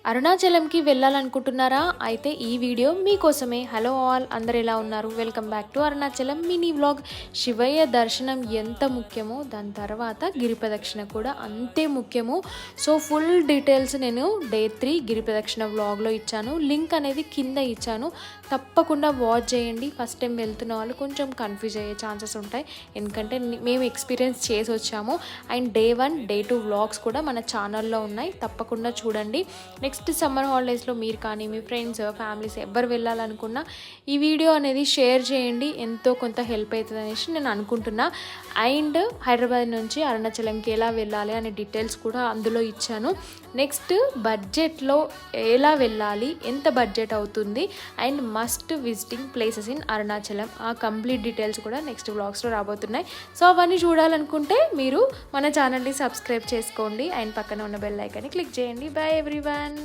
అరుణాచలంకి వెళ్ళాలనుకుంటున్నారా? అయితే ఈ వీడియో మీకోసమే. హలో ఆల్, అందరు ఎలా ఉన్నారు? Welcome back to Arunachalam mini vlog. Shivayya దర్శనం ఎంత ముఖ్యమో దాని తర్వాత గిరి ప్రదక్షిణ కూడా అంతే ముఖ్యము. సో ఫుల్ డీటెయిల్స్ నేను డే 3 గిరి ప్రదక్షిణ వ్లాగ్లో ఇచ్చాను. లింక్ అనేది కింద ఇచ్చాను, తప్పకుండా వాచ్ చేయండి. ఫస్ట్ టైం వెళ్తున్న వాళ్ళు కొంచెం కన్ఫ్యూజ్ అయ్యే ఛాన్సెస్ ఉంటాయి, ఎందుకంటే మేము ఎక్స్పీరియన్స్ చేసి వచ్చాము. అండ్ డే 1 డే 2 వ్లాగ్స్ కూడా మన ఛానల్లో ఉన్నాయి, తప్పకుండా చూడండి. నెక్స్ట్ సమ్మర్ హాలిడేస్లో మీరు కానీ మీ ఫ్రెండ్స్ ఫ్యామిలీస్ ఎవరు వెళ్ళాలనుకున్నా ఈ వీడియో అనేది షేర్ చేయండి, ఎంతో కొంత హెల్ప్ అవుతుంది అనేసి నేను అనుకుంటున్నా. అండ్ హైదరాబాద్ నుంచి అరుణాచలంకి ఎలా వెళ్ళాలి అనే డీటెయిల్స్ కూడా అందులో ఇచ్చాను. నెక్స్ట్ బడ్జెట్లో ఎలా వెళ్ళాలి, ఎంత బడ్జెట్ అవుతుంది, and must visiting places in Arunachalam, ఆ కంప్లీట్ డీటెయిల్స్ కూడా నెక్స్ట్ వ్లాగ్స్లో రాబోతున్నాయి. సో అవన్నీ చూడాలనుకుంటే మీరు మన ఛానల్ని సబ్స్క్రైబ్ చేసుకోండి అండ్ పక్కన ఉన్న బెల్ ఐకాన్ని క్లిక్ చేయండి. Bye everyone.